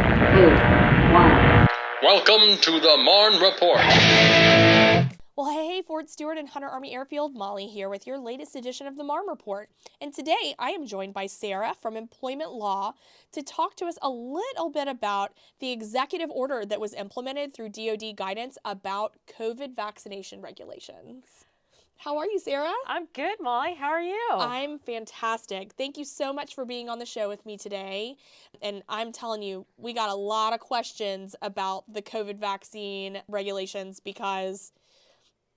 1. Welcome to the Marne Report. Well, hey, Fort Stewart and Hunter Army Airfield, Molly here with your latest edition of the Marne Report. And today I am joined by Sarah from Employment Law to talk to us a little bit about the executive order that was implemented through DOD guidance about COVID vaccination regulations. How are you, Sarah? I'm good, Molly. How are you? I'm fantastic. Thank you so much for being on the show with me today. And I'm telling you, we got a lot of questions about the COVID vaccine regulations because,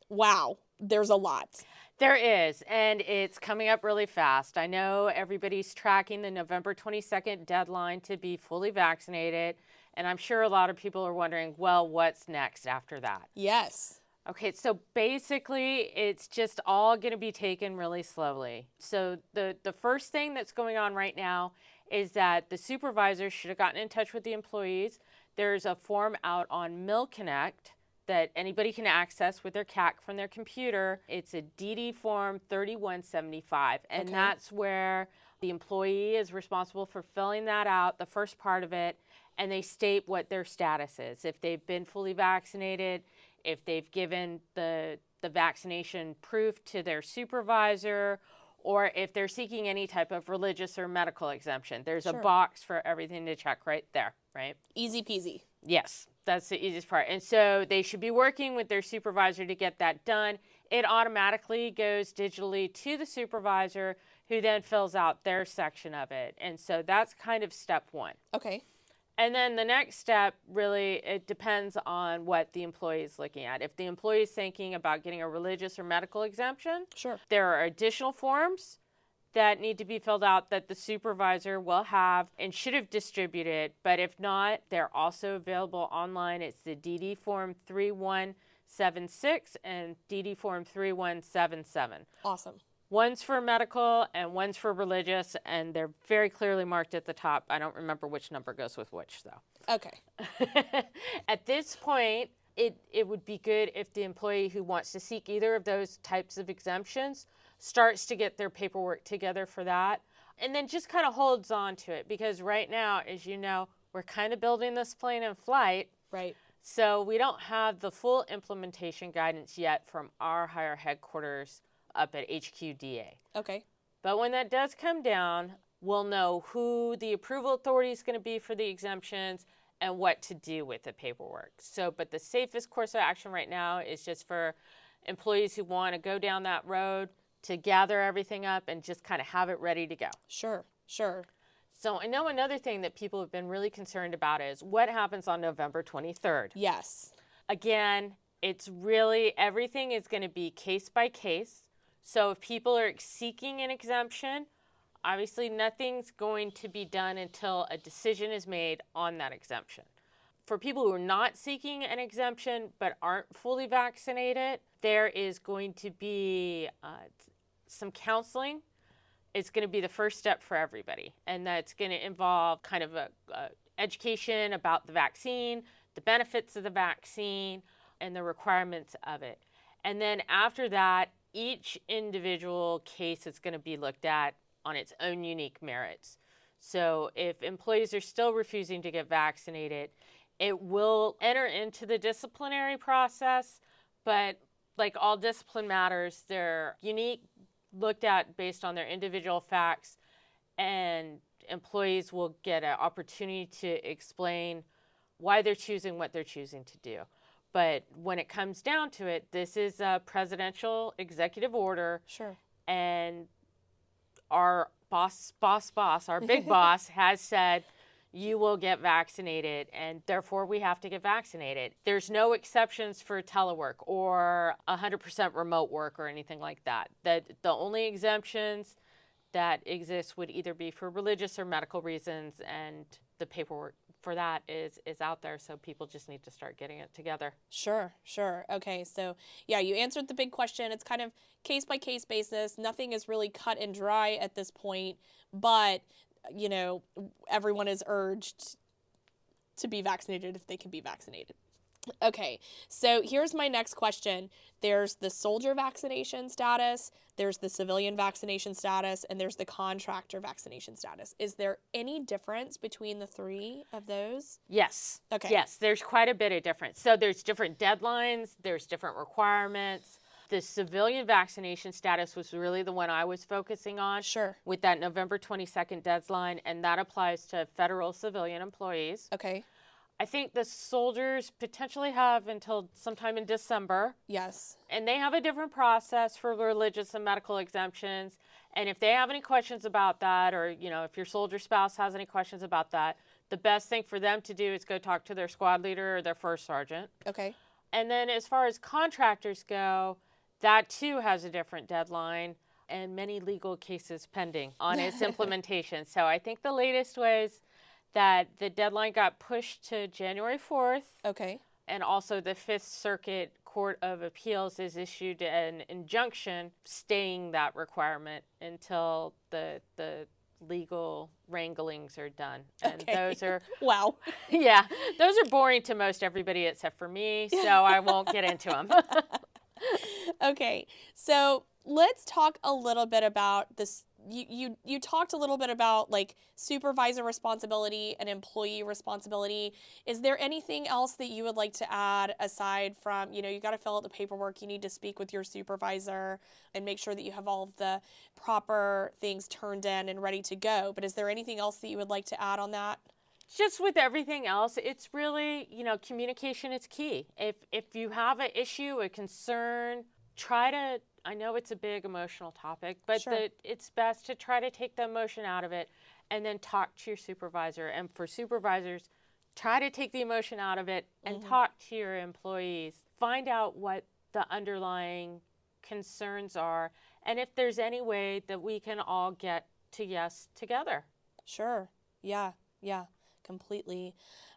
wow, there's a lot. There is, and it's coming up really fast. I know everybody's tracking the November 22nd deadline to be fully vaccinated, and I'm sure a lot of people are wondering, well, what's next after that? Yes. Okay, so basically, it's just all going to be taken really slowly. So the first thing that's going on right now is that the supervisors should have gotten in touch with the employees. There's a form out on MillConnect that anybody can access with their CAC from their computer. It's a DD form 3175, and that's where the employee is responsible for filling that out, the first part of it, and they state what their status is. If they've been fully vaccinated, if they've given the vaccination proof to their supervisor, or if they're seeking any type of religious or medical exemption. There's a box for everything to check right there, right? Easy peasy. Yes, that's the easiest part. And so they should be working with their supervisor to get that done. It automatically goes digitally to the supervisor, who then fills out their section of it. And so that's kind of step one. Okay. And then the next step, really, it depends on what the employee is looking at. If the employee is thinking about getting a religious or medical exemption, there are additional forms that need to be filled out that the supervisor will have and should have distributed. But if not, they're also available online. It's the DD Form 3176 and DD Form 3177. Awesome. One's for medical and one's for religious, and they're very clearly marked at the top. I don't remember which number goes with which, though. Okay. At this point, it would be good if the employee who wants to seek either of those types of exemptions starts to get their paperwork together for that, and then just kind of holds on to it, because right now, as you know, we're kind of building this plane in flight. Right. So we don't have the full implementation guidance yet from our higher headquarters up at HQDA. Okay. But when that does come down, we'll know who the approval authority is going to be for the exemptions and what to do with the paperwork. So, but the safest course of action right now is just for employees who want to go down that road to gather everything up and just kind of have it ready to go. Sure. So I know another thing that people have been really concerned about is what happens on November 23rd. Yes. Again, it's really, everything is going to be case by case. So if people are seeking an exemption, obviously nothing's going to be done until a decision is made on that exemption. For people who are not seeking an exemption but aren't fully vaccinated, there is going to be some counseling. It's going to be the first step for everybody. And that's going to involve kind of a education about the vaccine, the benefits of the vaccine, and the requirements of it. And then after that, each individual case is going to be looked at on its own unique merits. So if employees are still refusing to get vaccinated, it will enter into the disciplinary process, but like all discipline matters, they're unique, looked at based on their individual facts, and employees will get an opportunity to explain why they're choosing what they're choosing to do. But when it comes down to it, this is a presidential executive order. Sure. And our boss, our big boss has said, you will get vaccinated, and therefore we have to get vaccinated. There's no exceptions for telework or 100% remote work or anything like that. The only exemptions that exist would either be for religious or medical reasons, and the paperwork for that is out there, so people just need to start getting it together. Sure. Okay, so yeah, you answered the big question. It's kind of case-by-case basis. Nothing is really cut and dry at this point, but, you know, everyone is urged to be vaccinated if they can be vaccinated. Okay, so here's my next question. There's the soldier vaccination status, there's the civilian vaccination status, and there's the contractor vaccination status. Is there any difference between the three of those? Yes. Okay. Yes, there's quite a bit of difference. So there's different deadlines, there's different requirements. The civilian vaccination status was really the one I was focusing on. Sure. With that November 22nd deadline, and that applies to federal civilian employees. Okay. I think the soldiers potentially have until sometime in December. Yes. And they have a different process for religious and medical exemptions. And if they have any questions about that, or, if your soldier spouse has any questions about that, the best thing for them to do is go talk to their squad leader or their first sergeant. Okay. And then as far as contractors go, that too has a different deadline and many legal cases pending on its implementation. So I think the latest was that the deadline got pushed to January 4th. Okay. And also the Fifth Circuit Court of Appeals has issued an injunction staying that requirement until the legal wranglings are done. And those are... Wow. Yeah, those are boring to most everybody except for me, so I won't get into them. Okay, so let's talk a little bit about this. You talked a little bit about like supervisor responsibility and employee responsibility. Is there anything else that you would like to add aside from, you got to fill out the paperwork, you need to speak with your supervisor and make sure that you have all of the proper things turned in and ready to go. But is there anything else that you would like to add on that? Just with everything else, it's really, communication is key. If you have an issue, a concern, I know it's a big emotional topic, but Sure. It's best to try to take the emotion out of it and then talk to your supervisor. And for supervisors, try to take the emotion out of it and talk to your employees. Find out what the underlying concerns are and if there's any way that we can all get to yes together. Sure. Yeah. Completely.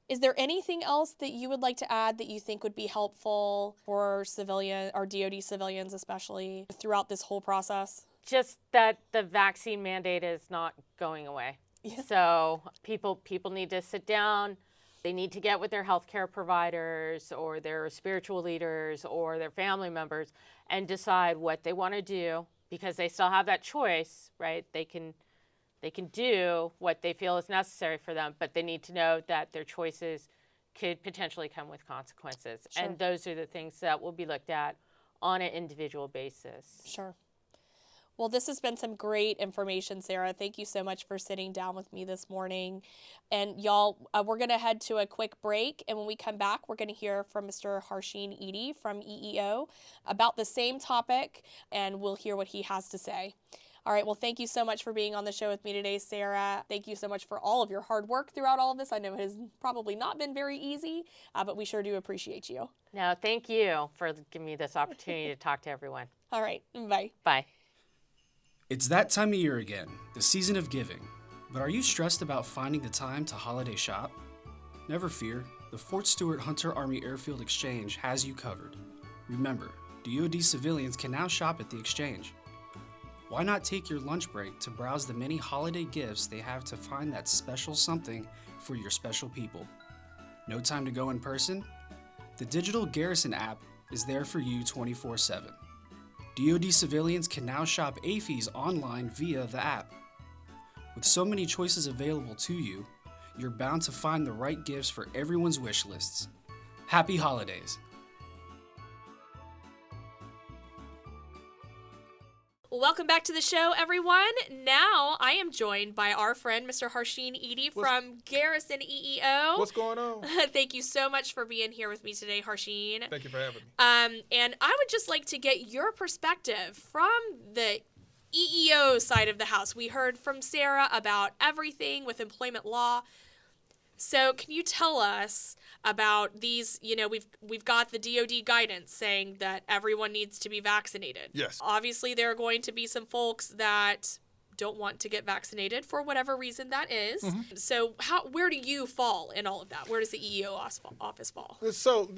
Is there anything else that you would like to add that you think would be helpful for civilian or DOD civilians, especially throughout this whole process? Just that the vaccine mandate is not going away. Yeah. So people need to sit down. They need to get with their healthcare providers or their spiritual leaders or their family members and decide what they want to do, because they still have that choice, right? They can do what they feel is necessary for them, but they need to know that their choices could potentially come with consequences. Sure. And those are the things that will be looked at on an individual basis. Sure. Well, this has been some great information, Sarah. Thank you so much for sitting down with me this morning. And y'all, we're going to head to a quick break. And when we come back, we're going to hear from Mr. Harsheen Edie from EEO about the same topic, and we'll hear what he has to say. All right, well, thank you so much for being on the show with me today, Sarah. Thank you so much for all of your hard work throughout all of this. I know it has probably not been very easy, but we sure do appreciate you. No, thank you for giving me this opportunity to talk to everyone. All right, bye. Bye. It's that time of year again, the season of giving. But are you stressed about finding the time to holiday shop? Never fear, the Fort Stewart Hunter Army Airfield Exchange has you covered. Remember, DOD civilians can now shop at the exchange. Why not take your lunch break to browse the many holiday gifts they have to find that special something for your special people? No time to go in person? The digital Garrison app is there for you 24/7. DoD civilians can now shop AAFES online via the app. With so many choices available to you, you're bound to find the right gifts for everyone's wish lists. Happy holidays! Welcome back to the show, everyone. Now I am joined by our friend, Mr. Harsheen Edie from Garrison EEO. What's going on? Thank you so much for being here with me today, Harsheen. Thank you for having me. And I would just like to get your perspective from the EEO side of the house. We heard from Sarah about everything with employment law. So can you tell us about these, we've got the DOD guidance saying that everyone needs to be vaccinated. Yes. Obviously, there are going to be some folks that don't want to get vaccinated for whatever reason that is. Mm-hmm. So where do you fall in all of that? Where does the EEO office fall? So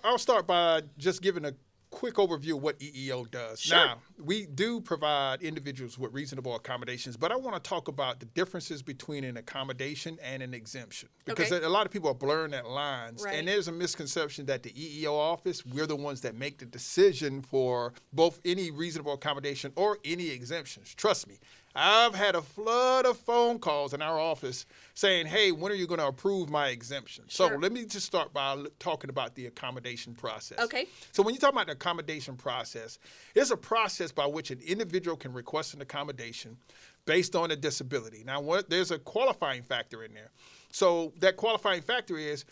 I'll start by just giving a quick overview of what EEO does. Sure. Now, we do provide individuals with reasonable accommodations, but I want to talk about the differences between an accommodation and an exemption, because Okay. a lot of people are blurring that lines. Right. And there's a misconception that the EEO office, we're the ones that make the decision for both any reasonable accommodation or any exemptions. Trust me, I've had a flood of phone calls in our office saying, hey, when are you going to approve my exemption? Sure. So let me just start by talking about the accommodation process. Okay. So when you talk about the accommodation process, it's a process by which an individual can request an accommodation based on a disability. Now, there's a qualifying factor in there. So that qualifying factor is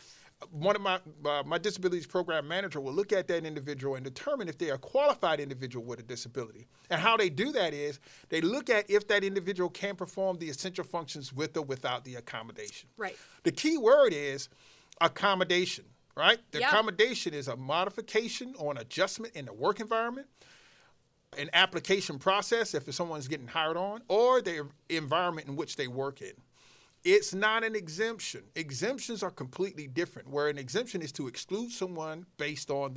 one of my disabilities program manager will look at that individual and determine if they're a qualified individual with a disability. And how they do that is they look at if that individual can perform the essential functions with or without the accommodation. Right. The key word is accommodation, right? The Yeah. accommodation is a modification or an adjustment in the work environment, an application process if someone's getting hired on, or the environment in which they work in. It's not an exemption. Exemptions are completely different, where an exemption is to exclude someone based on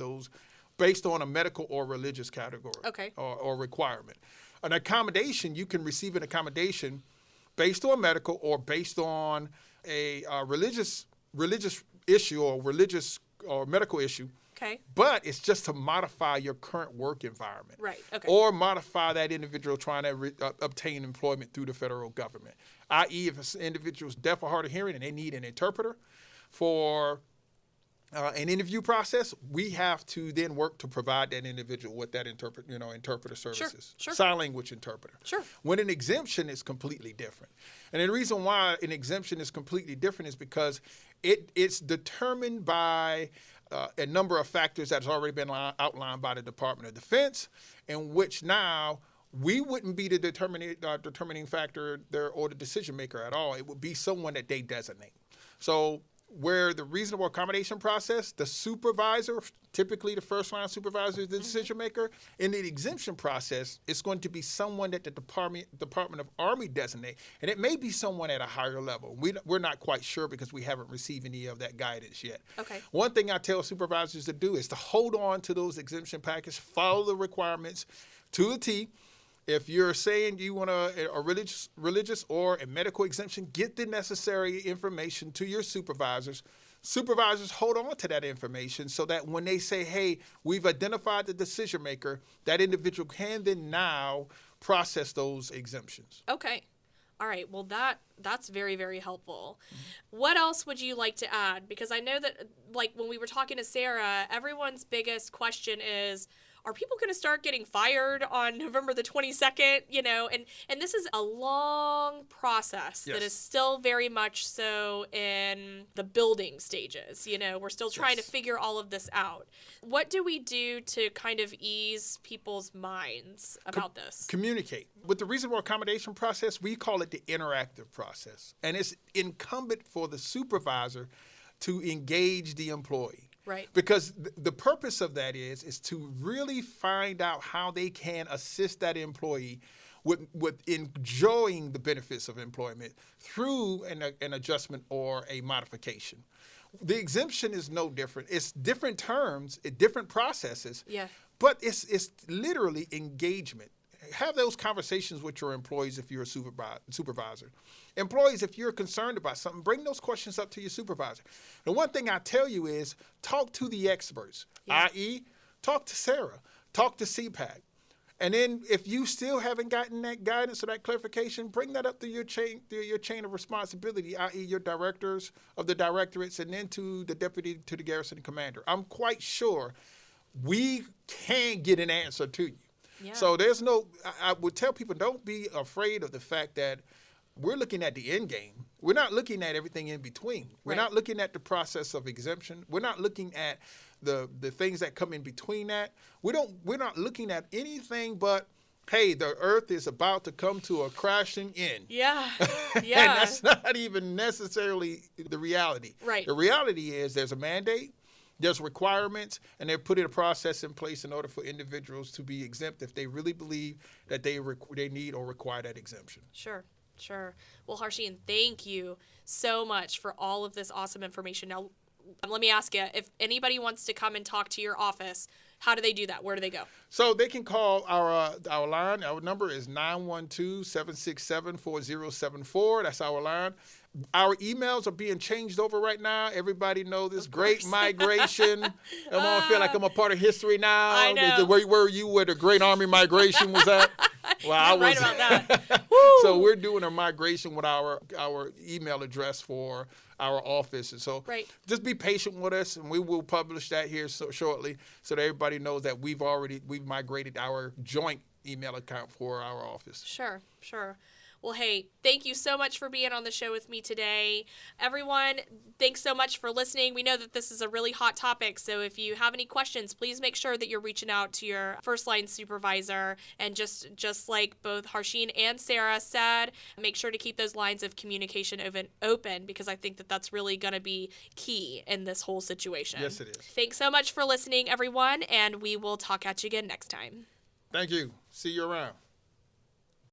a medical or religious category Okay. or requirement. An accommodation, you can receive an accommodation based on medical or based on a religious issue or religious or medical issue, Okay. but it's just to modify your current work environment. Right. Okay. Or modify that individual trying to obtain employment through the federal government. I.e., if an individual is deaf or hard of hearing and they need an interpreter for an interview process, we have to then work to provide that individual with that interpreter services. Sure. Sign language interpreter. Sure. When an exemption is completely different. And the reason why an exemption is completely different is because it's determined by a number of factors that's already been outlined by the Department of Defense, in which now we wouldn't be the determining factor there or the decision maker at all. It would be someone that they designate. So where the reasonable accommodation process, the supervisor, typically the first line supervisor is the decision maker. In the exemption process, it's going to be someone that the Department of Army designate, and it may be someone at a higher level. We're not quite sure because we haven't received any of that guidance yet. Okay. One thing I tell supervisors to do is to hold on to those exemption packages, follow the requirements to a T. If you're saying you want a religious or a medical exemption, get the necessary information to your supervisors. Supervisors hold on to that information so that when they say, hey, we've identified the decision maker, that individual can then now process those exemptions. Okay. All right. Well, that's very, very helpful. What else would you like to add? Because I know that, like, when we were talking to Sarah, everyone's biggest question is, are people going to start getting fired on November the 22nd? And this is a long process that is still very much so in the building stages. We're still trying to figure all of this out. What do we do to kind of ease people's minds about this? Communicate. With the reasonable accommodation process, we call it the interactive process. And it's incumbent for the supervisor to engage the employee. Right. Because the purpose of that is to really find out how they can assist that employee with enjoying the benefits of employment through an adjustment or a modification. The exemption is no different. It's different terms, different processes, but it's literally engagement. Have those conversations with your employees if you're a supervisor. Employees, if you're concerned about something, bring those questions up to your supervisor. The one thing I tell you is talk to the experts, i.e., talk to Sarah, talk to CPAC. And then if you still haven't gotten that guidance or that clarification, bring that up to your chain of responsibility, i.e. your directors of the directorates, and then to the deputy to the garrison commander. I'm quite sure we can get an answer to you. Yeah. So I would tell people, don't be afraid of the fact that we're looking at the end game. We're not looking at everything in between. We're not looking at the process of exemption. We're not looking at the things that come in between that. We're not looking at anything but, hey, the earth is about to come to a crashing end. Yeah. And that's not even necessarily the reality. Right. The reality is there's a mandate. There's requirements, and they're putting a process in place in order for individuals to be exempt if they really believe that they need or require that exemption. Sure. Well, Harsheen, thank you so much for all of this awesome information. Now, let me ask you, if anybody wants to come and talk to your office, How do they do that? Where do they go? So they can call our line. Our number is 912-767-4074. That's our line. Our emails are being changed over right now. Everybody knows this great migration. Come on, feel like I'm a part of history now. I know. Where were you where the Great Army Migration was at? Well, I was right about that. So we're doing a migration with our email address for our office. And so just be patient with us, and we will publish that here shortly so that everybody knows that we've migrated our joint email account for our office. Sure. Well, hey, thank you so much for being on the show with me today. Everyone, thanks so much for listening. We know that this is a really hot topic, so if you have any questions, please make sure that you're reaching out to your first line supervisor. And just like both Harsheen and Sarah said, make sure to keep those lines of communication open because I think that that's really going to be key in this whole situation. Yes, it is. Thanks so much for listening, everyone, and we will talk at you again next time. Thank you. See you around.